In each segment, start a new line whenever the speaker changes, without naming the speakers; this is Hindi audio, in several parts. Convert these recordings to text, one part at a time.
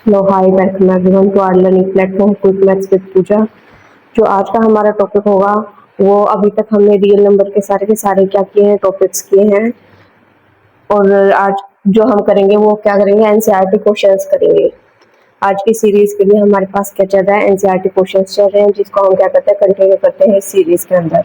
Low hi welcome everyone to our learning platform quick maths with Pooja. जो आज का हमारा टॉपिक होगा वो अभी तक हमने रियल नंबर के सारे क्या किए हैं, टॉपिक्स किए हैं। और आज जो हम करेंगे वो क्या करेंगे, एनसीईआरटी क्वेश्चंस करेंगे। आज की सीरीज के लिए हमारे पास क्या चल रहा है, एनसीईआरटी क्वेश्चंस चल रहे हैं, जिसको हम क्या करते हैं, कंटिन्यू करते हैं इस सीरीज के अंदर।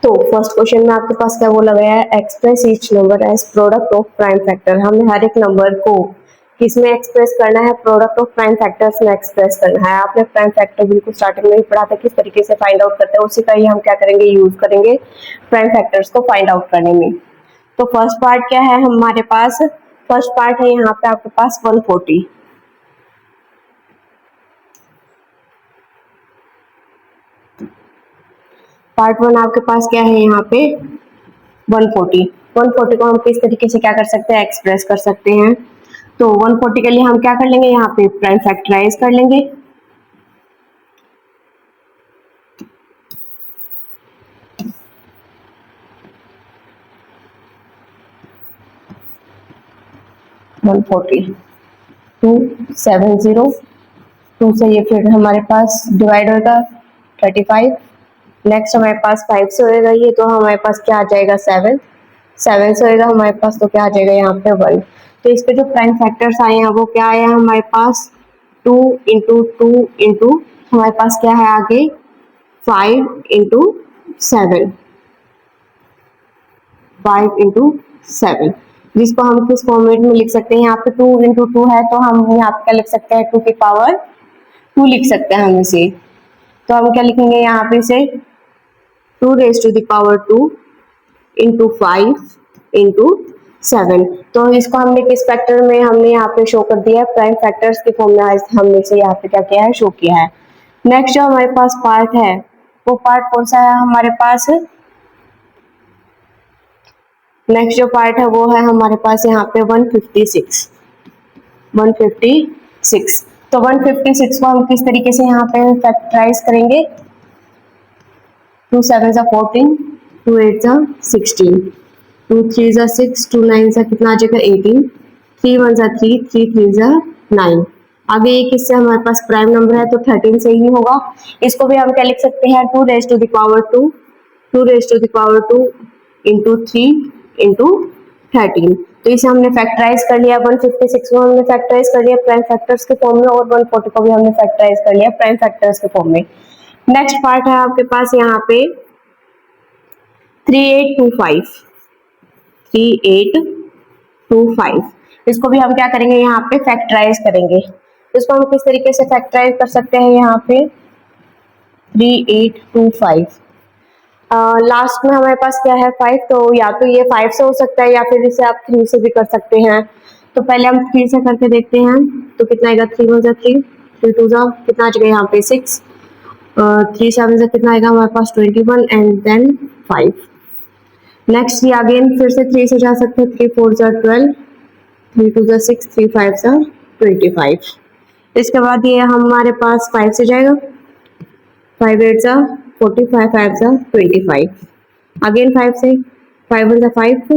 तो फर्स्ट क्वेश्चन में आपके पास क्या बोला गया है, express each number as product of prime factor. हमें हर एक नंबर को किसमें एक्सप्रेस करना है, प्रोडक्ट ऑफ प्राइम फैक्टर्स में एक्सप्रेस करना है। आपने प्राइम फैक्टर बिल्कुल स्टार्टिंग में ही पढ़ा था किस तरीके से फाइंड आउट करते हैं, उसी का ही हम क्या करेंगे, यूज करेंगे प्राइम फैक्टर्स को फाइंड आउट करने में। तो फर्स्ट पार्ट क्या है हमारे पास, फर्स्ट पार्ट है यहाँ पे आपके पास 140। पार्ट वन आपके पास क्या है यहाँ पे 140। 140 को हम किस तरीके से क्या कर सकते हैं, एक्सप्रेस कर सकते हैं। तो 140 के लिए हम क्या कर लेंगे, यहाँ पे प्राइम फैक्टराइज कर लेंगे। टू से ये फिर हमारे पास डिवाइड होगा 35। नेक्स्ट हमारे पास 5 से होएगा ये, तो हमारे पास क्या आ जाएगा 7 से होएगा हमारे पास, तो क्या आ जाएगा यहाँ पे 1। तो इसके जो प्राइम फैक्टर्स आए हैं वो क्या आया हमारे पास 2 इंटू 2 इंटू हमारे पास क्या है आगे 5 इंटू 7, 5 इंटू 7, जिसको हम किस फॉर्मेट में लिख सकते हैं, यहाँ पे 2 इंटू 2 है तो हम यहाँ पे क्या लिख सकते हैं, 2 की पावर 2 लिख सकते हैं हम इसे। तो हम क्या लिखेंगे यहाँ पे इसे 2 raise to the power 2 into 5 into 7। तो इसको हमने किस फैक्टर में हमने यहाँ पे शो कर दिया है, प्राइम फैक्टर्स के फॉर्म में हमने इसे यहाँ पे क्या किया है, शो किया है। नेक्स्ट जो हमारे पास पार्ट है वो पार्ट कौन सा है हमारे पास, नेक्स्ट जो पार्ट है वो है हमारे पास यहाँ पे 156। तो 156 को हम किस तरीके से यहाँ पे फैक्टराइज करेंगे, 2 7 जा 14, 2 8 जा 16, 2 3 जा 6, 2 9 जा कितना आ जाएगा 18, 3 1 जा 3, 3 3 जा 9। आगे ये किससे हमारे पास प्राइम नंबर है तो 13 से ही होगा। इसको भी हम क्या लिख सकते हैं, 2 raise to the power 2, 2 raise to the power 2 into 3 into 13। तो इसे हमने फैक्टराइज कर लिया, 156 को हमने फैक्टराइज कर लिया प्राइम फैक्टर्स के फॉर्म में, और 140 को भी हमने फैक्टराइज कर लिया प्राइम फैक्टर्स के फॉर्म में। नेक्स्ट पार्ट है आपके पास यहाँ पे 3825। इसको भी हम क्या करेंगे, यहाँ पे फैक्टराइज करेंगे। इसको हम किस तरीके से फैक्टराइज कर सकते हैं, यहाँ पे 3825 लास्ट में हमारे पास क्या है 5, तो या तो ये 5 से हो सकता है या फिर इसे आप 3 से भी कर सकते हैं। तो पहले हम 3 से करके देखते हैं, तो कितना आएगा, 3 1 जा 3, 3 2 जा कितना आ जाएगा यहाँ पे 6, 3 7 से कितना आएगा हमारे पास 21 एंड देन 5। नेक्स्ट ये अगेन फिर से 3 से जा सकते हैं, 3 4 जा 12, 3 2 जा 6, 3 5 जा 25। इसके बाद ये हमारे पास 5 से जाएगा, 5 8 जा 45, 5 जा 25, अगेन 5 से, 5 1 जा 5,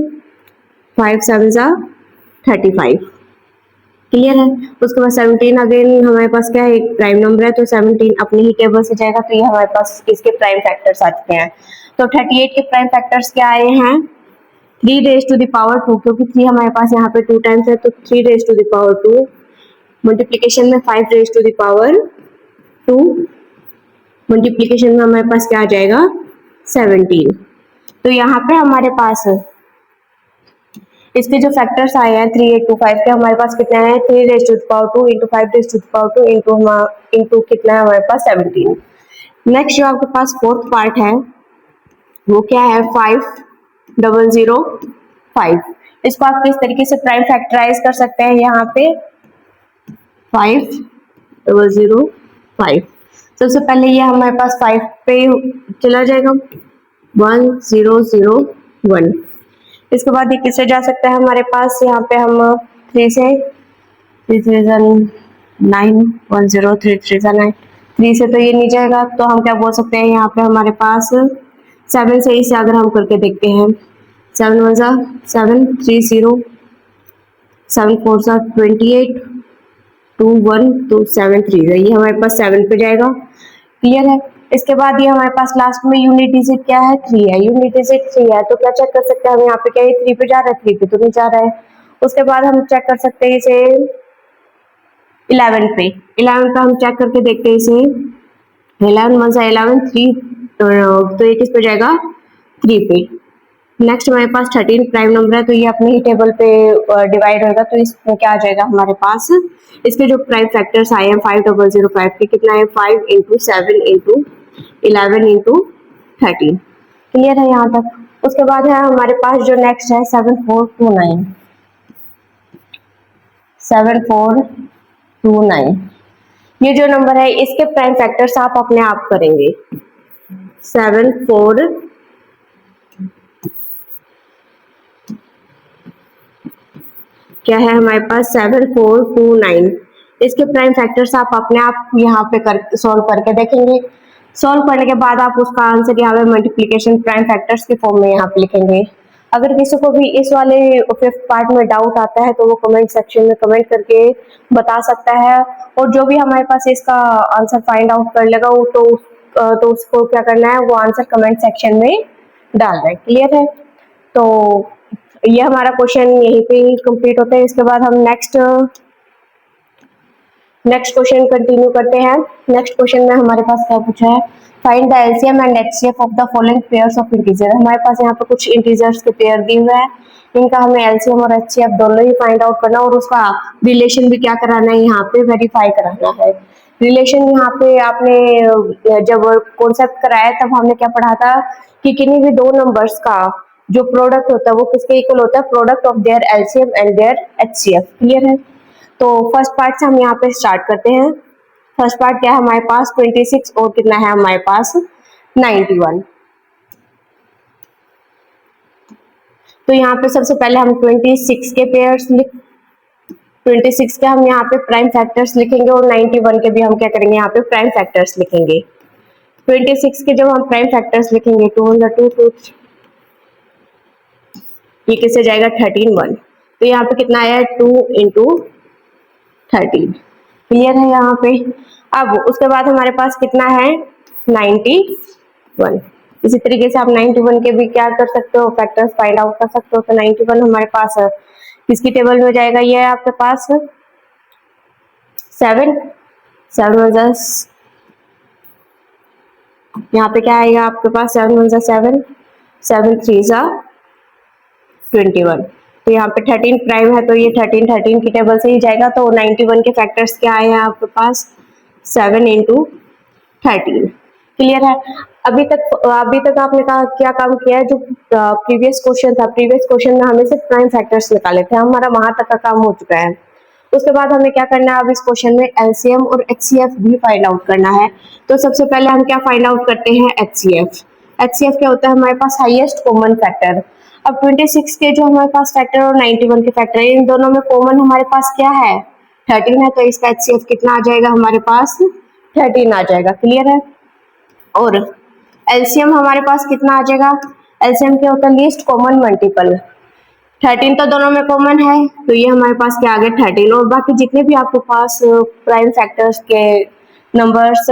5 7 जा 35। क्लियर है। उसके बाद 17 अगेन हमारे पास क्या है, एक प्राइम नंबर है तो 17 अपने ही टेबल से जाएगा, तो ये हमारे पास इसके प्राइम फैक्टर्स आ चुके हैं। तो 38 के प्राइम फैक्टर्स क्या आए हैं, 3 रेज टू द पावर 2, क्योंकि 3 हमारे पास यहाँ पे 2 टाइम्स है तो 3 raise to the power 2, multiplication में 5 raise to the power 2, multiplication में हमारे पास क्या आ जाएगा 17। तो यहाँ पे हमारे पास इसके जो फैक्टर्स आए हैं 3825 के, हमारे पास कितने हैं, 3 raise to the power 2 into 5 raise to the power 2 into कितना है हमारे पास 17। नेक्स्ट जो आपके पास फोर्थ पार्ट है वो क्या है 5005। इसको आप किस तरीके से प्राइम फैक्टराइज कर सकते हैं, यहाँ पे 5005। सबसे पहले ये हमारे पास 5 पे चला जाएगा 1001। इसके बाद ये किससे जा सकता है हमारे पास, यहाँ पे हम 3 से 3 3 9 10 3 3 9, 3 से तो ये नहीं जाएगा, तो हम क्या बोल सकते हैं, यहाँ पे हमारे पास 7 से इसे अगर हम करके देखते हैं, 7 1 जा 7, 3 0 7 4 सा 28, 2 1 2 7 3, ये हमारे पास 7 पे जाएगा। क्लियर है। इसके बाद ये हमारे पास लास्ट में यूनिट डिजिट क्या है, 3 है। यूनिट डिजिट 3 है तो क्या चेक कर सकते हैं हम यहाँ पे, क्या ये 3 पे जा रहा है, 3 पे तो नहीं जा रहा है। उसके बाद हम चेक कर सकते हैं इसे 11 पे। 11 पे हम चेक करके देखते हैं इसे, 11 1 11 3, तो ये किस पे जाएगा, 3 पे। नेक्स्ट हमारे पास 13 प्राइम नंबर है, तो ये अपने ही टेबल पे डिवाइड होगा, तो इसमें क्या आ जाएगा हमारे पास, इसके जो प्राइम फैक्टर्स आए हैं 5005 के, कितना है 5 इंटू 7 इंटू 11 इंटू 13। क्लियर है यहाँ तक। उसके बाद है हमारे पास जो नेक्स्ट है 7429, 7429, ये जो नंबर है इसके प्राइम फैक्टर्स आप अपने आप करेंगे। 74 क्या है हमारे पास, 7429, इसके प्राइम फैक्टर्स आप अपने आप यहाँ पे कर सॉल्व करके देखेंगे। सॉल्व करने के बाद आप उसका आंसर यहाँ पे मल्टीप्लिकेशन प्राइम फैक्टर्स के फॉर्म में यहाँ पे लिखेंगे। अगर किसी को भी इस वाले 5th पार्ट में डाउट आता है तो वो कमेंट सेक्शन में कमेंट करके बता सकता है, और जो भी हमारे पास इसका आंसर फाइंड आउट कर लेगा वो तो उसको क्या करना है, वो आंसर कमेंट सेक्शन में डालना है। क्लियर है। तो ये हमारा क्वेश्चन यहीं पे कंप्लीट होता है। इसके बाद हम नेक्स्ट क्वेश्चन कंटिन्यू करते हैं। नेक्स्ट क्वेश्चन में हमारे पास क्या पूछा है, find the LCM and HCF of the following pairs of integer. हमारे पास यहाँ पे कुछ इंटीजर्स के पेयर दिए हुए हैं, इनका हमें एलसीएम और एचसीएफ दोनों ही फाइंड आउट करना, और उसका रिलेशन भी क्या कराना है, यहाँ पे वेरीफाई कराना है। रिलेशन यहाँ पे आपने जब कॉन्सेप्ट कराया तब हमने क्या पढ़ा था कि किन्हीं भी दो नंबर्स का जो प्रोडक्ट होता है वो किसके इक्वल होता है, product of their LCM and their HCF. Clear है। तो फर्स्ट पार्ट से हम यहाँ पे स्टार्ट करते हैं। फर्स्ट पार्ट क्या है हमारे पास 26 और कितना है हमारे पास 91। तो यहाँ पे सबसे पहले हम 26 के पेयर्स 26 के हम यहाँ पे प्राइम फैक्टर्स लिखेंगे, और 91 के भी हम क्या करेंगे, यहाँ पे प्राइम फैक्टर्स लिखेंगे। 26 के जब हम प्राइम फैक्टर्स लिखेंगे 2 2 2, ये किससे जाएगा 13 1, तो यहाँ पे कितना आया 2 इंटू 13। क्लियर है यहाँ पे। अब उसके बाद हमारे पास कितना है 91। इसी तरीके से आप 91 के भी क्या कर सकते हो, फैक्टर्स फाइंड आउट कर सकते हो। तो 91 हमारे पास किसकी टेबल में जाएगा, ये है आपके पास 7 7 यहाँ पे क्या आएगा आपके पास 7 1 7 7 3 21। तो यहाँ पे 13 प्राइम है, तो ये 13 की टेबल से ही जाएगा। तो 91 के फैक्टर्स क्या आए हैं आपके पास 7 इंटू 13। क्लियर है। अभी तक आपने क्या काम किया है, जो प्रीवियस क्वेश्चन था, प्रीवियस क्वेश्चन में हमें सिर्फ प्राइम फैक्टर्स निकाले थे, हमारा वहां तक का काम हो चुका है। उसके बाद हमें क्या करना है, अब इस क्वेश्चन में एलसीएम और एचसीएफ भी फाइंड आउट करना है। तो सबसे पहले हम क्या फाइंड आउट करते हैं, एचसीएफ। एचसीएफ क्या होता है, हमारे पास हाईएस्ट कॉमन फैक्टर। अब 26 के जो हमारे पास फैक्टर और 91 के फैक्टर है, इन दोनों में कॉमन हमारे पास क्या है 13 है, तो इसका एचसीएफ कितना आ जाएगा हमारे पास 13 आ जाएगा। क्लियर है। और एलसीएम हमारे पास कितना आ जाएगा, एलसीएम क्या होता है, लीस्ट कॉमन मल्टीपल। 13 तो दोनों में कॉमन है, तो ये हमारे पास क्या आ गया 13, और बाकी जितने भी आपके पास प्राइम फैक्टर्स के नंबर्स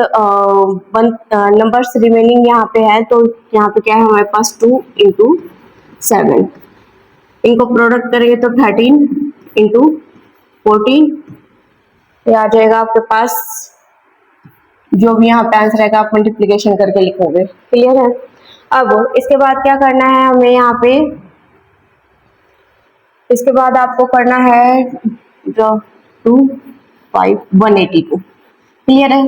रिमेनिंग यहाँ पे है, तो यहाँ पे क्या है हमारे पास 2 इंटू 7, इनको प्रोडक्ट करेंगे तो 13 इंटू 14, ये आ जाएगा आपके पास। जो भी यहाँ पे आंसर रहेगा आप मल्टीप्लीकेशन करके लिखोगे। क्लियर है। अब इसके बाद क्या करना है हमें, यहाँ पे इसके बाद आपको करना है 2 5 182। क्लियर है।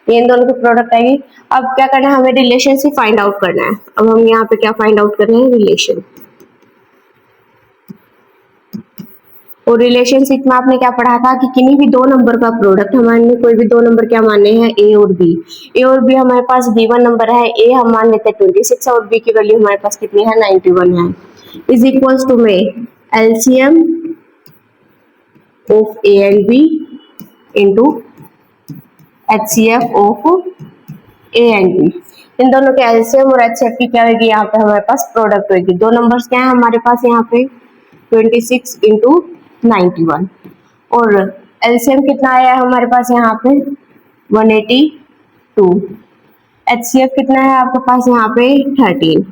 ये इन दोनों की प्रोडक्ट आएगी। अब क्या करना है, हमें रिलेशनशिप फाइंड आउट करना है। अब हम यहाँ पे क्या फाइंड आउट कर रहे हैं, रिलेशन। और रिलेशनशिप में आपने क्या पढ़ा था कि किन्हीं भी दो नंबर का प्रोडक्ट, हमारे कोई भी दो नंबर क्या माने हैं, ए और बी। ए और बी हमारे पास गिवन नंबर है, ए हम मान लेते हैं 26 और बी की वैल्यू हमारे पास कितनी है 91 है, इज इक्वल्स टू में LCM of A and B into HCF of A and B. इन दोनों के एलसीएम और एचसीएफ की क्या होगी, यहाँ पे हमारे पास प्रोडक्ट होगी। दो नंबर्स क्या है हमारे पास यहाँ पे 26 इंटू 91 और एलसीएम कितना आया है हमारे पास यहाँ पे 182। एचसीएफ कितना है आपके पास यहाँ पे 13।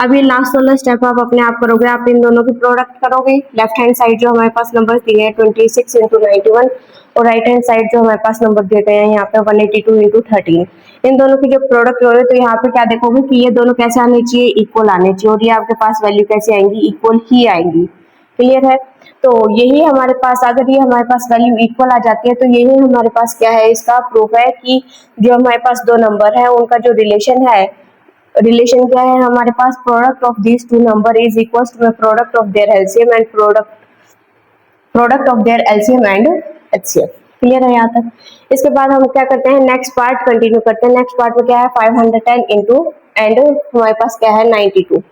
अब ये लास्ट वाला स्टेप आप अपने आप करोगे, आप इन दोनों की प्रोडक्ट करोगे। लेफ्ट हैंड साइड जो हमारे पास नंबर दिए हैं 26 इंटू 91 और राइट हैंड साइड जो हमारे पास नंबर दिए गए हैं यहाँ पे 182 इंटू 13, इन दोनों की जो प्रोडक्ट करोगे तो यहाँ पे क्या देखोगे कि ये दोनों कैसे आने चाहिए, इक्वल आने चाहिए, और ये आपके पास वैल्यू कैसे आएंगी, इक्वल ही आएंगी। क्लियर है? तो यही हमारे पास, अगर ये हमारे पास वैल्यू इक्वल आ जाती है तो यही हमारे पास क्या है, इसका प्रूफ है कि जो हमारे पास दो नंबर है उनका जो रिलेशन है, रिलेशन क्या है हमारे पास, product of this two number is equals to product of their LCM and product of their LCM and HCF. Clear है यहाँ तक? इसके बाद हम क्या करते हैं, नेक्स्ट पार्ट कंटिन्यू करते हैं। नेक्स्ट पार्ट में क्या है 510 इंटू एंड हमारे पास क्या है 92।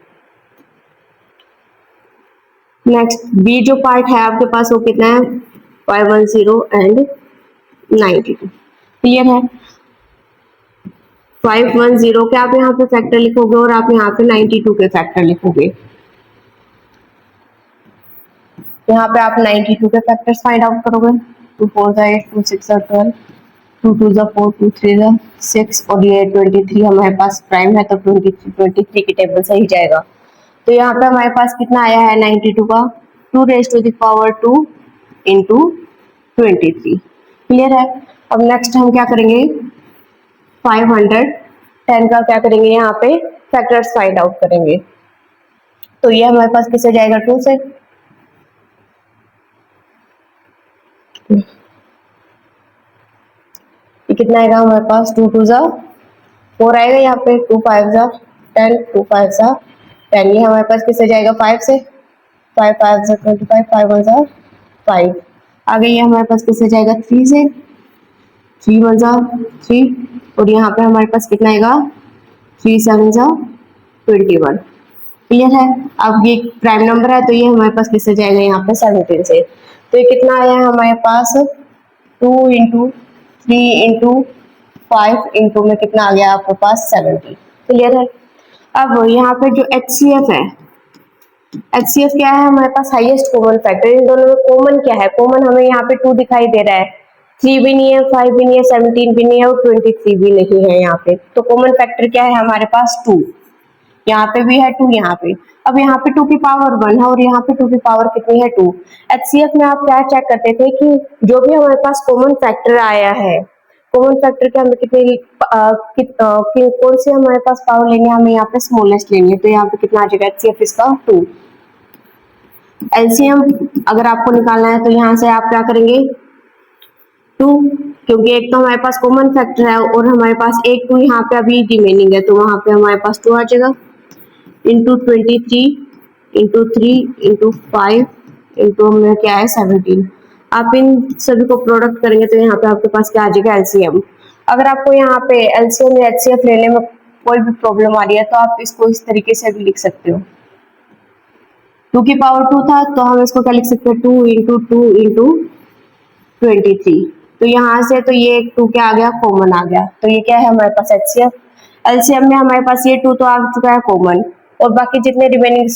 नेक्स्ट बी जो पार्ट है आपके पास वो कितना है 510 एंड 92। क्लियर है? 510 के आप यहाँ पे फैक्टर लिखोगे और आप यहाँ पे 92 के फैक्टर लिखोगे। यहाँ पे आप 92 के फैक्टर्स फाइंड आउट करोगे। 2 4 8 2 6 12 2 2 4 2 3 6 और ये 23 हमारे पास प्राइम है तो 23 की टेबल से ही जाएगा। तो यहाँ पे हमारे पास कितना आया है 92 का 2 raised to the power 2 into 23। Clear है? अब नेक्स्ट हम क्या करेंगे 510 का क्या करेंगे, यहाँ पे फैक्टर्स फाइंड आउट करेंगे। तो ये हमारे पास किससे जाएगा 2 से, ये कितना आएगा हमारे पास 2 2 जा 4 आएगा, यहाँ पे 2 5 जा 10 2 5 जा 10, ये हमारे पास किससे जाएगा 5 से, 5 5 जा 25 5 1 जा 5। आगे ये हमारे पास किससे जाएगा 3 से, 3 1 जा 3 और यहाँ पे हमारे पास कितना आएगा 3 7 जा 21। क्लियर है? अब ये प्राइम नंबर है तो ये हमारे पास किससे जाएगा यहाँ पे 17 से। तो ये कितना आया है हमारे पास 2 इंटू 3 इंटू 5 इंटू में कितना आ गया आपके पास 70। क्लियर है? अब यहाँ पे जो HCF है, HCF क्या है हमारे पास हाईएस्ट कॉमन फैक्टर। इन दोनों में कॉमन क्या है, कॉमन हमें यहाँ पे 2 दिखाई दे रहा है, 3 भी नहीं है, 5 भी नहीं है, 17 भी नहीं है और 23 भी नहीं है यहाँ पे। तो कॉमन फैक्टर क्या है हमारे पास 2, यहाँ पे भी है 2 यहाँ पे। अब यहाँ पे 2 की पावर 1 है और यहाँ पे 2 की पावर कितनी है 2। HCF में आप क्या चेक करते थे कि जो भी हमारे पास कॉमन फैक्टर आया है, कॉमन फैक्टर के हमें कितने कौन से हमारे पास पावर लेनी है, हमें यहाँ पे स्मॉलेस्ट लेनी है। तो यहाँ पे कितना आ जाएगा HCF इसका 2। एलसीएम अगर आपको निकालना है तो यहाँ से आप क्या करेंगे 2, क्योंकि एक तो हमारे पास कॉमन फैक्टर है और हमारे पास एक 2 यहाँ पे अभी रिमेनिंग है, तो वहां पे हमारे पास 2 आ जाएगा इंटू 23 इंटू 3 इंटू 5 इंटू में क्या है 17। आप इन सभी को प्रोडक्ट करेंगे तो यहाँ पे आपके पास क्या आ जाएगा एलसीएम। अगर आपको यहाँ पे एलसीएम या एचसीएफ लेने में कोई भी प्रॉब्लम आ रही है तो आप इसको इस तरीके से भी लिख सकते हो। 2 की पावर 2 था तो हम इसको क्या लिख सकते हैं 2 इंटू 23। तो यहाँ से तो ये 2 क्या आ गया कॉमन आ गया, तो ये क्या है हमारे पास HCF। एलसीएम में हमारे पास ये 2 तो आ चुका है कॉमन और बाकी जितने रिमेनिंग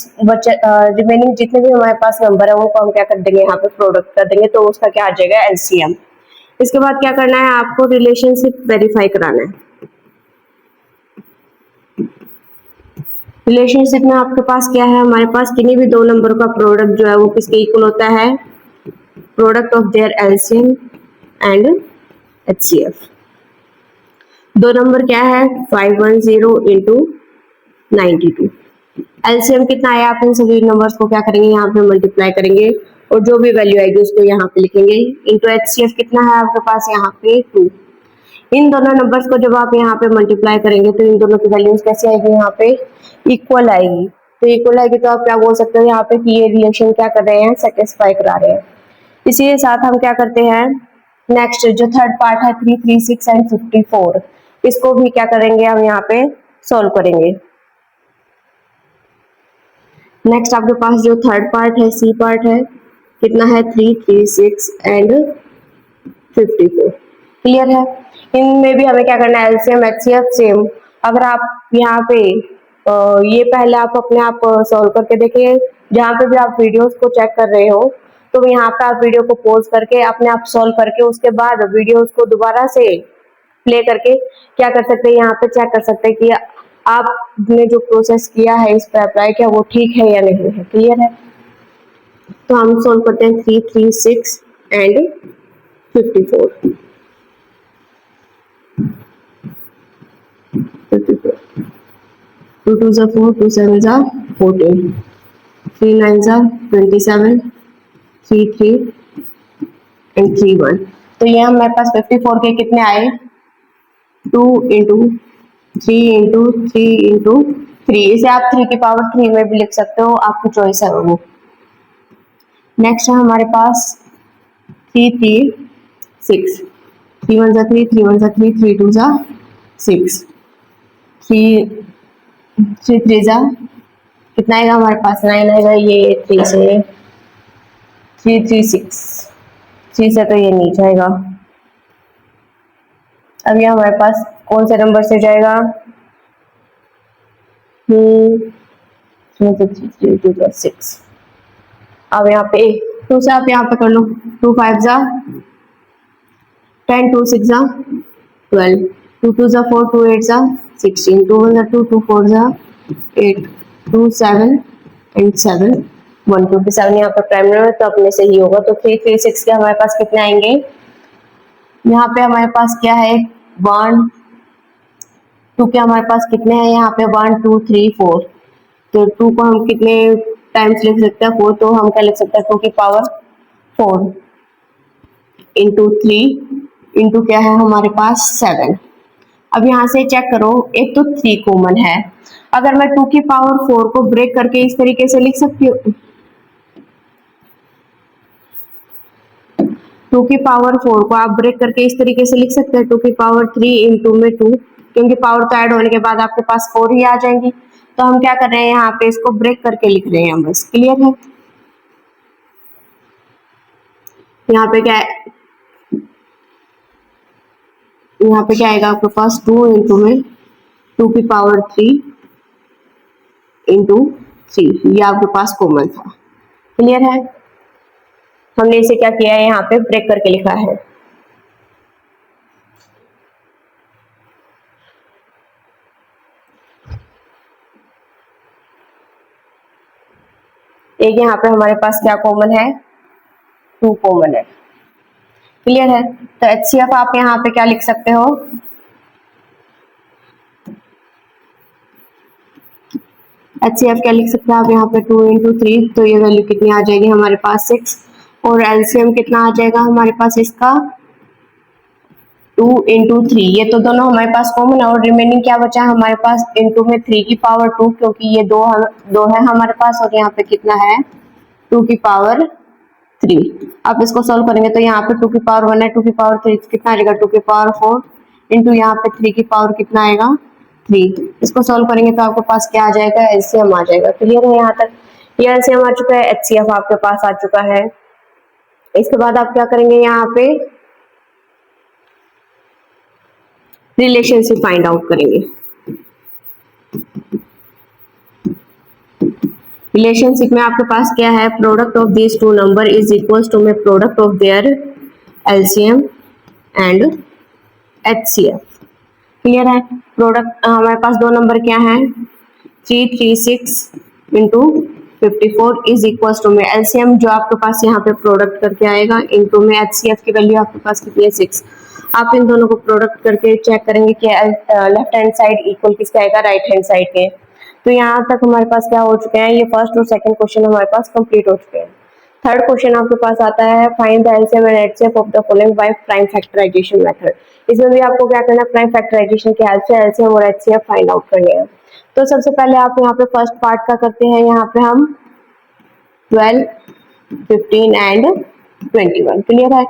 जितने भी हमारे पास नंबर है उनको हम क्या कर देंगे यहाँ पे प्रोडक्ट कर देंगे, तो उसका क्या आ जाएगा एलसीएम। इसके बाद क्या करना है आपको रिलेशनशिप वेरीफाई कराना है। रिलेशनशिप में आपके पास क्या है, हमारे पास किन्हीं भी दो नंबर का प्रोडक्ट जो है वो किसके इक्वल होता है, product of their LCM and HCF. दो नंबर क्या है 510 इंटू 92। एलसीएम कितना आया, आप इन सभी नंबर्स को क्या करेंगे यहाँ पे मल्टीप्लाई करेंगे और जो भी वैल्यू आएगी उसको यहाँ पे लिखेंगे। इंटू एचसीएफ कितना है आपके पास यहाँ पे 2। इन दोनों नंबर्स को जब आप यहाँ पे मल्टीप्लाई करेंगे तो इन दोनों की वैल्यूज कैसे आएगी, यहाँ पे इक्वल आएगी। तो इक्वल आएगी तो आप क्या बोल सकते हो यहाँ पे कि ये रिलेशन क्या कर रहे हैं, सेटिस्फाई करा रहे हैं। इसी के साथ हम क्या करते हैं नेक्स्ट जो थर्ड पार्ट है 3 3 6 एंड 54, इसको भी क्या करेंगे हम यहाँ पे सॉल्व करेंगे। नेक्स्ट आपके पास जो थर्ड पार्ट है सी पार्ट है कितना है 3 3 6 एंड 54। क्लियर है? इनमें भी हमें क्या करना है एलसीएम एचसीएफ सेम। अगर आप यहाँ पे ये पहले आप अपने आप सॉल्व करके देखिए, जहाँ पे भी आप वीडियोस को चेक कर रहे हो तो यहाँ पे आप वीडियो को पॉज करके अपने आप सॉल्व करके उसके बाद वीडियो को दोबारा से प्ले करके क्या कर सकते हैं, यहाँ पे चेक कर सकते हैं कि आपने जो प्रोसेस किया है इस पे अप्लाई किया वो ठीक है या नहीं है। क्लियर है? तो हम सॉल्व करते हैं 3, 3, 6 एंड 54। 2 2 जा 4, 2 7 जा 14, 3 9 जा 27, 3 3 एंड 3 1। तो ये हमारे पास 54 के कितने आए? 2 इंटू 3 इंटू 3 इंटू 3। इसे आप 3 की पावर 3 में भी लिख सकते हो, आपकी चॉइस है वो। नेक्स्ट है हमारे पास 3 3 6, 3 1 जा 3, 3 1 जा 3, 3 2 जा 6, 3 3 जा कितना आएगा हमारे पास? 9 आएगा। ये 3 से 3 3 6, 3 से तो ये नहीं जाएगा। अब ये हमारे पास कौन से नंबर से जाएगा? 6। अब यहाँ पे 2 से आप यहाँ पे कर लो। 2 5 जा 10, 2 6 जा 12, 2 2 जा 4, 2 8 जा 16, 2 1 जा 2, 2 4 जा 8, 2 7 एंड 7 1 27। यहाँ पे प्राइम नंबर तो अपने से ही होगा। तो 3 3 6 के हमारे पास कितने आएंगे? यहाँ पे हमारे पास क्या है? 1 2 के हमारे पास कितने हैं? यहाँ पे 1 2 3 4। तो 2 को हम कितने टाइम्स लिख सकते हैं? 4। तो हम क्या लिख सकते हैं? 2 की पावर 4 इंटू 3 इंटू क्या है हमारे पास? 7। अब यहाँ से चेक करो, एक तो 3 कॉमन है। अगर मैं 2 की पावर 4 को ब्रेक करके इस तरीके से लिख सकती हूँ, 2 की पावर 4 को आप ब्रेक करके इस तरीके से लिख सकते हैं 2 की पावर 3 इंटू में 2, क्योंकि पावर तो ऐड होने के बाद आपके पास 4 ही आ जाएंगी। तो हम क्या कर रहे हैं? यहाँ पे इसको ब्रेक करके लिख रहे हैं बस। क्लियर है? यहाँ पे क्या है? यहाँ पे क्या आएगा आपके पास? 2 इंटू में 2 की पावर 3 इंटू 3। ये आपके पास कॉमन था। क्लियर है? हमने इसे क्या किया है? यहाँ पे ब्रेक करके लिखा है। एक यहाँ पे हमारे पास क्या कॉमन है? 2 कॉमन है। क्लियर है? तो HCF आप यहाँ पे क्या लिख सकते हो? HCF क्या लिख सकते हैं आप यहाँ पे? 2 इंटू 3। तो ये वैल्यू कितनी आ जाएगी हमारे पास? 6। और LCM कितना आ जाएगा हमारे पास इसका? 2 इंटू 3। ये तो दोनों हमारे पास कॉमन है और रिमेनिंग क्या बचा है हमारे पास? इंटू में 3 की पावर 2, क्योंकि ये दो है हमारे पास। और यहाँ पे कितना है? 2 की पावर 3। आप इसको सॉल्व करेंगे तो यहाँ पे 2 की पावर 1 है, 2 की पावर 3 कितना आएगा? 2 की पावर 4 इंटू यहाँ पे 3 की पावर कितना आएगा? 3। इसको सॉल्व करेंगे तो आपके पास क्या आ जाएगा? LCM आ जाएगा। क्लियर है यहाँ तक? ये LCM आ चुका है, HCF आपके पास आ चुका है। इसके बाद आप क्या करेंगे? यहाँ पे रिलेशनशिप फाइंड आउट करेंगे। रिलेशनशिप में आपके पास क्या है? Product of this two number is equal to में product of their LCM and HCF। Clear है? प्रोडक्ट हमारे पास दो नंबर क्या है? 336 इंटू 54 इज इक्वल टू में LCM जो आपके पास यहाँ पे प्रोडक्ट करके आएगा इंटू में HCF की वैल्यू आपके पास कितनी है? 6। आप इन दोनों को प्रोडक्ट करके चेक करेंगे कि लेफ्ट हैंड साइड इक्वल किसका आएगा? राइट हैंड साइड के। तो यहाँ तक हमारे पास क्या हो चुके हैं? ये फर्स्ट और सेकंड क्वेश्चन हमारे पास कंप्लीट हो चुके हैं। थर्ड क्वेश्चन आपके पास आता है find the LCM and HCF of the following by prime factorisation method. इसमें भी आपको क्या करना है? प्राइम फैक्टराइजेशन की हेल्प से LCM और HCF फाइंड आउट करने हैं। तो सबसे पहले आप यहाँ पे फर्स्ट पार्ट का करते हैं। यहाँ पे हम 12, 15 एंड 21। क्लियर है?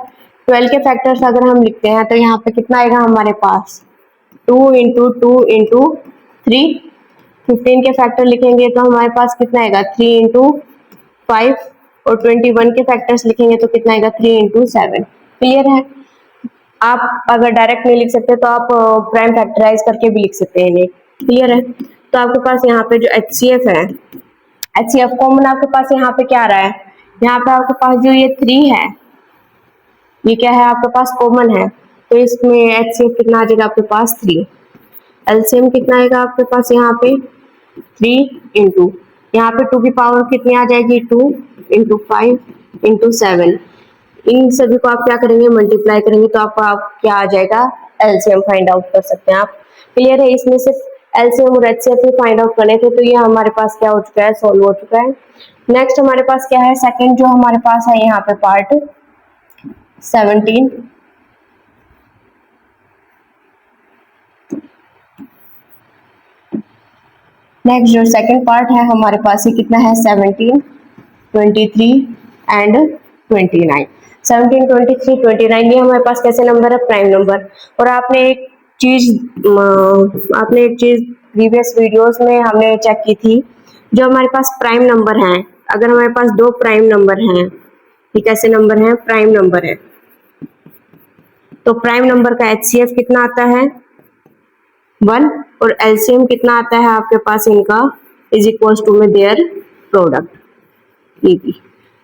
12 के फैक्टर्स अगर हम लिखते हैं तो यहाँ पे कितना आएगा हमारे पास? 2 इंटू 2 इंटू 3। 15 के फैक्टर लिखेंगे तो हमारे पास कितना आएगा? 3 इंटू 5। और 21 के फैक्टर्स लिखेंगे तो कितना आएगा? 3 इंटू 7। क्लियर है? आप अगर डायरेक्ट नहीं लिख सकते तो आप प्राइम फैक्टराइज करके भी लिख सकते हैं इन्हें। क्लियर है? तो आपके पास यहाँ पे जो HCF है, HCF कॉमन आपके पास यहाँ पे क्या आ रहा है? यहाँ पे आपके पास जो ये 3 है, ये क्या है आपके पास कॉमन है, तो इसमें HCF कितना आ जाएगा आपके पास 3। एलसीएम कितना आएगा आपके पास यहाँ पे 3 इंटू यहाँ पे 2 की पावर कितनी आ जाएगी 2 इंटू 5 इंटू 7। इन सभी को आप क्या करेंगे मल्टीप्लाई करेंगे तो आपको क्या आ जाएगा एलसीएम फाइंड आउट कर सकते हैं आप। क्लियर है, इसमें सिर्फ एलसीएम और एचसीएफ ही फाइंड आउट करने थे, तो ये हमारे पास क्या हो चुका है सॉल्व हो चुका है। नेक्स्ट हमारे पास क्या है सेकंड जो हमारे पास है यहाँ पे पार्ट 17। नेक्स्ट जो सेकंड पार्ट है हमारे पास ये कितना है 17, 23 एंड 29। 17, 23, 29 ये हमारे पास कैसे नंबर है प्राइम नंबर। और आपने एक चीज प्रीवियस वीडियोस में हमने चेक की थी, जो हमारे पास प्राइम नंबर हैं, अगर हमारे पास दो प्राइम नंबर हैं, ये कैसे नंबर है प्राइम नंबर है, तो प्राइम नंबर का एचसीएफ कितना आता है 1 और एलसीएम कितना आता है आपके पास इनका इज इक्वल्स टू में देयर प्रोडक्ट।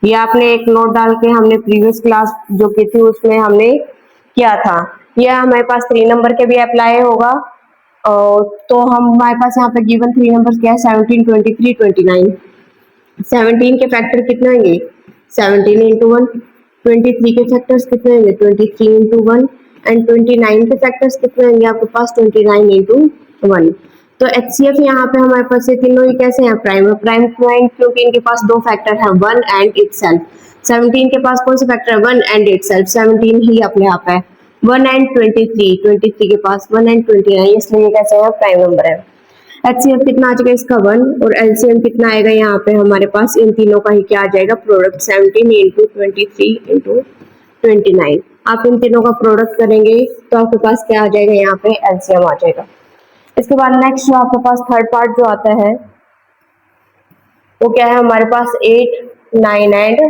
ये आपने एक नोट डाल के हमने प्रीवियस क्लास जो की थी उसमें हमने किया था। यह हमारे पास 3 नंबर के भी अप्लाई होगा, तो हमारे पास यहाँ पे गिवन 3 नंबर क्या है 17, 23, 29। 17 के फैक्टर कितने होंगे 17 इंटू 1, 23 के फैक्टर्स कितने होंगे 23 इंटू 1 एंड 29 के फैक्टर्स कितने होंगे आपके पास 29 इंटू 1। तो एचसीएफ यहाँ पे हमारे पास ये तीनों ही कैसे हैं प्राइम पॉइंट, क्योंकि इनके पास दो फैक्टर है 1 एंड इटसेल्फ। 17 के पास कौन सा फैक्टर है 1 एंड इटसेल्फ, 17 ही अपने आप है। 1 एंड 23 के पास 1 एंड 29, इसलिए ये कैसे है प्राइम नंबर है। एचसीएफ कितना आ जाएगा इसका 1 और एलसीएम कितना आएगा यहाँ पे हमारे पास इन तीनों का ही क्या आ जाएगा प्रोडक्ट 17 इंटू 23 इंटू 29। आप इन तीनों का प्रोडक्ट करेंगे तो आपके पास क्या आ जाएगा यहाँ पे एलसीएम आ जाएगा। इसके बाद नेक्स्ट जो आपके पास थर्ड पार्ट जो आता है वो क्या है हमारे पास 8, 9 एंड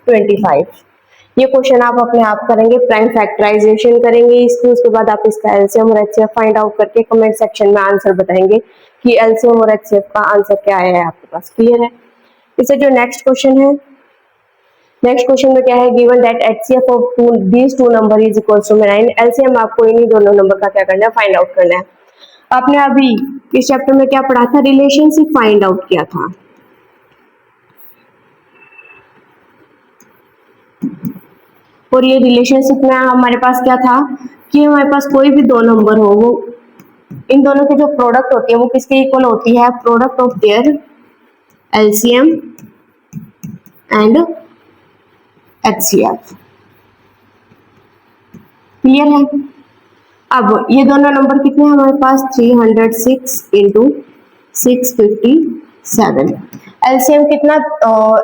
25। ये क्वेश्चन आप अपने आप करेंगे, प्राइम फैक्टराइजेशन करेंगे इसकी, उसके बाद आप इसका एलसीएम और एचसीएफ फाइंड आउट करके कमेंट सेक्शन में आंसर बताएंगे कि एलसीएम और एचसीएफ का आंसर क्या है आपके पास। क्लियर है। इससे जो नेक्स्ट क्वेश्चन है, नेक्स्ट क्वेश्चन में क्या है given that HCF of these two number is equals to 9। LCM आपको इन्हीं दोनों नंबर का क्या करना है फाइंड आउट करना है। आपने अभी इस चैप्टर में क्या पढ़ा था रिलेशनशिप फाइंड आउट किया था, और ये रिलेशनशिप में हमारे पास क्या था कि हमारे पास कोई भी दो नंबर हो वो इन दोनों की जो प्रोडक्ट होती है वो किसके इक्वल होती है product of their LCM and HCF. Clear है। अब ये दोनों नंबर कितने हैं हमारे पास 306 इंटू 657। एलसीएम कितना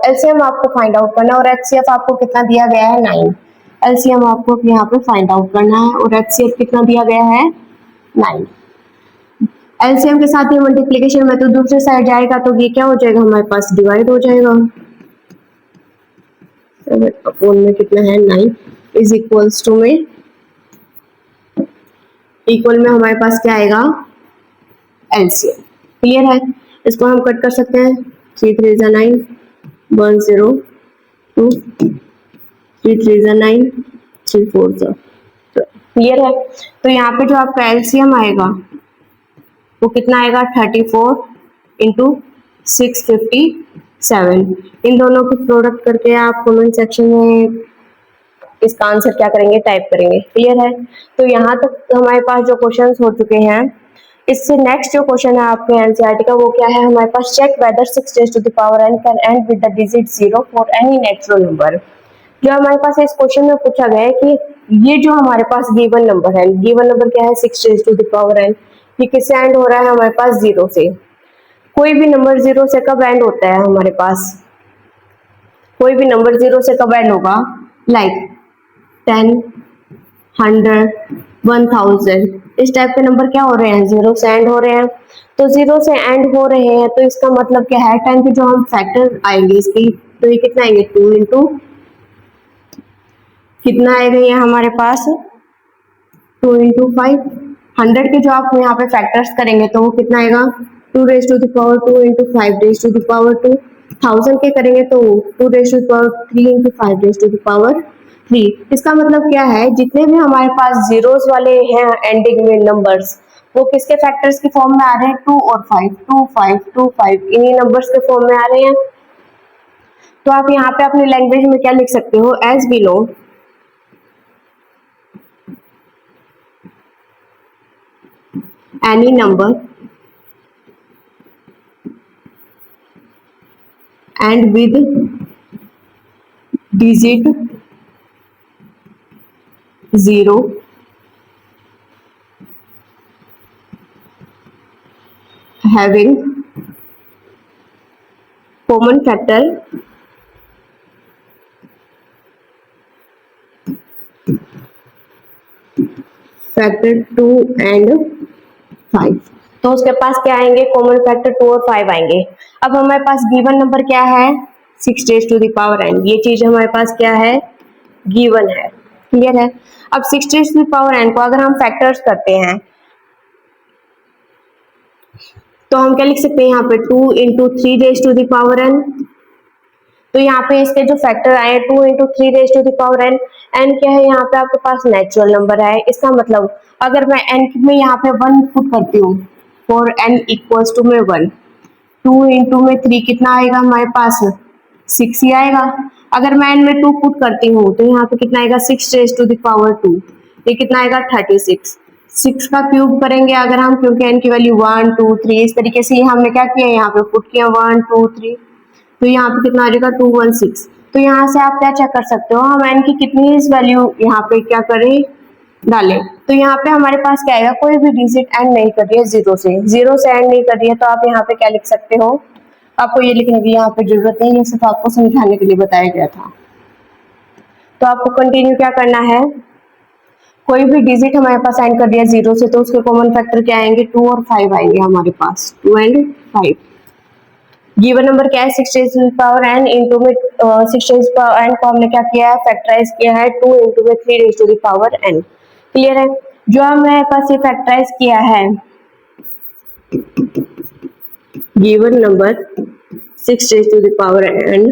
एलसीएम आपको फाइंड आउट करना है और एचसीएफ आपको कितना दिया गया है 9। एलसीएम आपको यहाँ पे फाइंड आउट करना है और एचसीएफ कितना दिया गया है 9। एलसीएम के साथ ये मल्टीप्लिकेशन में तो दूसरी साइड जाएगा तो ये क्या हो जाएगा हमारे पास डिवाइड हो जाएगा। 7 अपॉन में कितना है 9 इज इक्वल्स टू में इक्वल में हमारे पास क्या आएगा एलसीएम। क्लियर है। इसको हम कट कर सकते हैं 3 3 9 1 0 2 3 3 9 3 4 0। क्लियर है। तो यहाँ पे जो आपका एलसीएम आएगा वो कितना आएगा 34 इंटू 657। इन दोनों की प्रोडक्ट करके आप कमेंट सेक्शन में इसका आंसर क्या करेंगे टाइप करेंगे। क्लियर है। तो यहाँ तक हमारे पास जो क्वेश्चंस हो चुके हैं, इससे नेक्स्ट जो क्वेश्चन है आपके एनसीईआरटी का वो क्या है हमारे पास check whether 6 raised to the power n can end with the digit 0 for any natural number। जो हमारे पास इस क्वेश्चन में पूछा गया है कि ये जो हमारे पास गिवन नंबर है, गिवन नंबर क्या है 6 raised to the power n, ये किससे एंड हो रहा है हमारे पास 0 से। कोई भी नंबर 0 से कब एंड होता है हमारे पास, कोई भी नंबर 0 से कब एंड होगा लाइक 10, 100, 1000 इस टाइप के नंबर क्या हो रहे हैं 0 से एंड हो रहे हैं। तो 0 से एंड हो रहे हैं तो इसका मतलब क्या है 10 के जो हम फैक्टर आएंगे इसकी, तो ये कितना आएंगे 2 इंटू कितना आएगा ये हमारे पास 2 इंटू 5। 100 के जो आप यहाँ पे फैक्टर्स करेंगे तो वो कितना आएगा 2 raise to the power 2 into 5 raise to the power 2, 1000 के करेंगे तो 2 raise to the power 3 into 5 raise to the power 3। इसका मतलब क्या है, जितने भी हमारे पास जीरोस वाले हैं एंडिंग में नंबर्स, वो किसके फैक्टर्स के फॉर्म में आ रहे हैं, 2 और 5, 2 5 2 5, इन्हीं नंबर्स के फॉर्म में आ रहे हैं। तो आप यहाँ पे अपनी लैंग्वेज में क्या लिख सकते हो, as below any number and with digit 0 having common factor factor 2 and 5। तो उसके पास क्या आएंगे, कॉमन फैक्टर 2 और 5 आएंगे। अब हमारे पास गिवन नंबर क्या है, 6 raise to the power n, ये चीज हमारे पास क्या है, गिवन है। क्लियर है। अब 6 raise to the power n को अगर हम फैक्टर्स करते हैं तो हम क्या लिख सकते हैं यहाँ पे, 2 into 3 raise to the power n। तो यहाँ पे इसके जो फैक्टर आए 2 into 3 raise to the power n, n क्या है यहाँ पे आपके पास नेचुरल नंबर है। इसका मतलब अगर मैं n में यहाँ पे 1 पुट करती हूँ, फॉर n इक्वल्स टू में 1, 2 इंटू में 3 कितना आएगा हमारे पास, 6 ही आएगा। अगर मैं n में 2 पुट करती हूँ तो यहाँ पे कितना आएगा, 6 रेज टू द पावर 2, ये कितना आएगा 36। 6 का क्यूब करेंगे अगर हम, क्योंकि n की वैल्यू 1 2 3, इस तरीके से हमने क्या किया, यहाँ पे पुट किया 1 2 3, तो यहाँ पे कितना आ जाएगा 216। तो यहाँ से आप क्या चेक कर सकते हो, हम n की कितनी वैल्यू यहाँ पे क्या करें, डालें। तो यहाँ पे हमारे पास क्या आएगा, कोई भी डिजिट एंड नहीं कर रही है जीरो से एंड नहीं कर रही है, तो आप यहाँ पे क्या लिख सकते हो, आपको ये लिखने की यहाँ पे जरूरत नहीं, ये सिर्फ आपको समझाने के लिए बताया गया था। तो आपको कंटिन्यू क्या करना है, कोई भी डिजिट हमारे पास एंड कर दिया जीरो से, तो उसके कॉमन फैक्टर क्या आएंगे, 2 और 5 आएंगे हमारे पास, 2 एंड 5। गिवन नंबर क्या है, 6 raise to the power n, into में 6 raise to the power n को हमने क्या किया है, फैक्टराइज किया है 2 इंटू में 3 raise to the power n। Clear है। जो हमारे पास ये फैक्टराइज किया है, given number 6 raise to the power n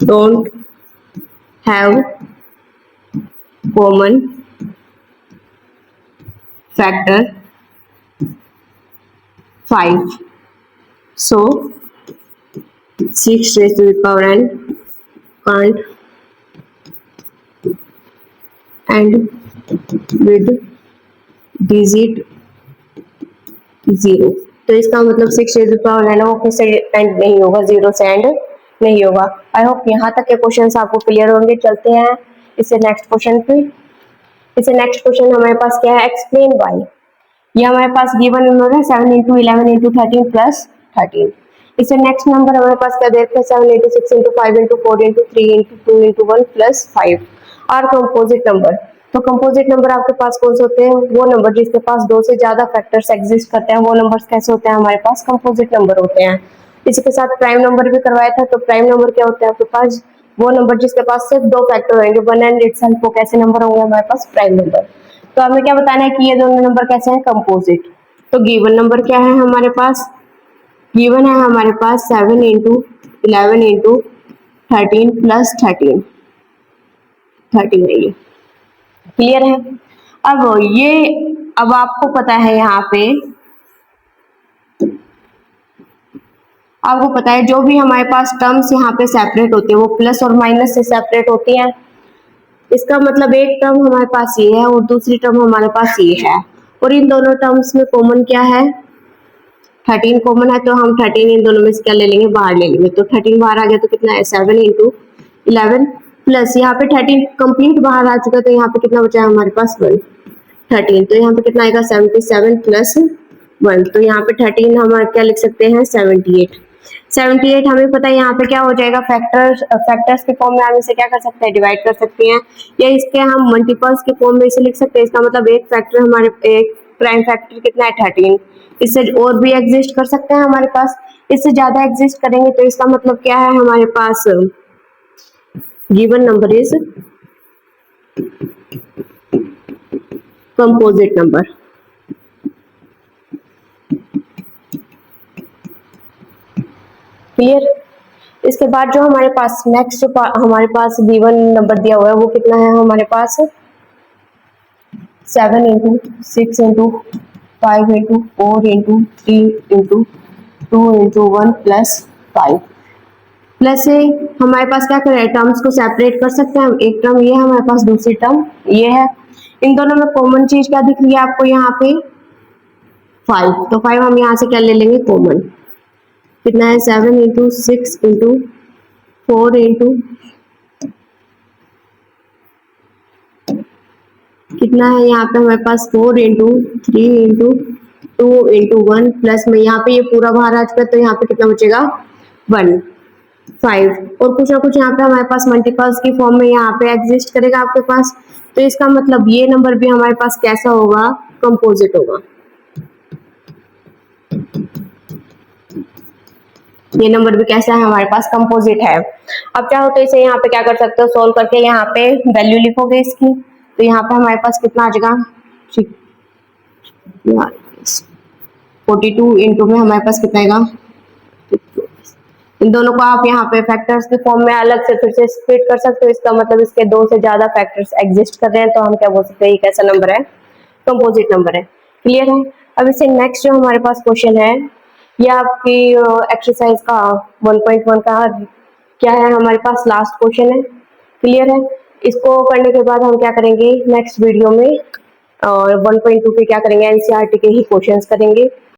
don't have common factor 5, so 6 raised to the power n can't end with digit 0। तो इसका मतलब 6 raised to the power n वो किससे एंड नहीं होगा, 0 से एंड नहीं होगा। आई होप यहाँ तक के क्वेश्चन आपको क्लियर होंगे। चलते हैं इससे नेक्स्ट क्वेश्चन पे। इससे नेक्स्ट क्वेश्चन हमारे पास क्या है, एक्सप्लेन वाई। ये हमारे पास गिवन नंबर है 7 इंटू 11 इंटू 13 प्लस 13। इससे नेक्स्ट नंबर हमारे पास क्या देखते हैं, 7 into 6 into 5 into 4 into 3 into 2 into 1 plus 5 और कंपोजिट नंबर। तो कंपोजिट नंबर आपके पास कौन से होते हैं, वो नंबर जिसके पास 2 से ज्यादा फैक्टर्स एग्जिस्ट करते हैं, वो नंबर्स कैसे होते हैं, हमारे पास कंपोजिट नंबर होते हैं। इसके साथ प्राइम नंबर भी करवाया था। तो प्राइम नंबर क्या होता है आपके पास, वो नंबर जिसके पास सिर्फ 2 फैक्टर होंगे, 1 एंड इटसेल्फ, वो कैसे नंबर होंगे हमारे पास, प्राइम नंबर। तो हमें क्या बताना है कि ये दोनों नंबर कैसे हैं, कंपोजिट। तो गिवन नंबर क्या है हमारे पास, गिवन है हमारे पास 7 इंटू 11 इंटू 13 प्लस 13 है ये। क्लियर है। अब आपको पता है, यहाँ पे आपको पता है जो भी हमारे पास टर्म्स यहाँ पे सेपरेट होती है वो प्लस और माइनस से सेपरेट होती हैं। इसका मतलब एक टर्म हमारे पास ये है और दूसरी टर्म हमारे पास ये है, और इन दोनों टर्म्स में कॉमन क्या है, 13 कॉमन है। तो हम 13 इन दोनों में से क्या ले लेंगे, बाहर ले लेंगे। तो 13 बाहर आ गया तो कितना है, 7 इंटू 11 प्लस यहाँ पे 13 कंप्लीट बाहर आ चुका है, तो यहाँ पे कितना बचा है हमारे पास 1, 13। तो यहाँ पे कितना आएगा 77 प्लस 1। तो यहाँ पे 13 हम क्या लिख सकते हैं, 78 हमें पता है। यहाँ पे क्या हो जाएगा, फैक्टर्स के फॉर्म में हम इसे क्या कर सकते हैं, डिवाइड कर सकते हैं, या इसके हम मल्टीपल्स के फॉर्म में इसे लिख सकते हैं। इसका मतलब एक फैक्टर हमारे, एक प्राइम फैक्टर कितना है 13, इससे और भी एग्जिस्ट कर सकते हैं हमारे पास, इससे ज्यादा एग्जिस्ट करेंगे। तो इसका मतलब क्या है हमारे पास, given number is composite number. Clear. इसके बाद जो हमारे पास नेक्स्ट जो हमारे पास गिवन नंबर दिया हुआ है वो कितना है हमारे पास 7 into 6 into 5 into 4 into 3 into 2 into 1 plus 5 plus से हमारे पास क्या करें टर्म्स को सेपरेट कर सकते हैं हम। एक टर्म ये है हमारे पास, दूसरी टर्म ये है। इन दोनों में कॉमन चीज क्या दिख रही है आपको यहाँ पे 5, तो 5 हम यहाँ से क्या ले लेंगे कॉमन। कितना है 7 इंटू 6 इंटू 4 इंटू कितना है यहाँ पे हमारे पास 4 इंटू 3 इंटू 2 इंटू 1 प्लस में यहाँ पे ये पूरा बाहर आ चुका है तो यहाँ पे कितना बचेगा 1 5 और कुछ ना कुछ यहाँ पे हमारे पास मल्टीपल्स की फॉर्म में यहाँ पे एग्जिस्ट करेगा आपके पास। तो इसका मतलब ये नंबर भी हमारे पास कैसा होगा कंपोजिट होगा। ये नंबर भी कैसा है हमारे पास कंपोजिट है। अब चाहो तो इसे यहाँ पे क्या कर सकते हो सोल्व करके यहाँ पे वैल्यू लिखोगे इसकी, तो यहाँ पे हमारे पास कितना आ जाएगा 42 इंटू में हमारे पास कितना आएगा। इन दोनों को आप यहाँ पे फैक्टर्स के फॉर्म में अलग से फिर से स्प्लिट कर सकते हो। इसका मतलब इसके 2 से ज्यादा फैक्टर्स एग्जिस्ट कर रहे हैं तो हम क्या बोल सकते हैं ये कैसा नंबर है कंपोजिट नंबर है। क्लियर है। अब इससे नेक्स्ट जो हमारे पास क्वेश्चन है ये आपकी एक्सरसाइज का 1.1 का क्या है हमारे पास लास्ट क्वेश्चन है। क्लियर है। इसको करने के बाद हम क्या करेंगे नेक्स्ट वीडियो में और 1.2 पे क्या करेंगे एनसीईआरटी के ही क्वेश्चंस करेंगे।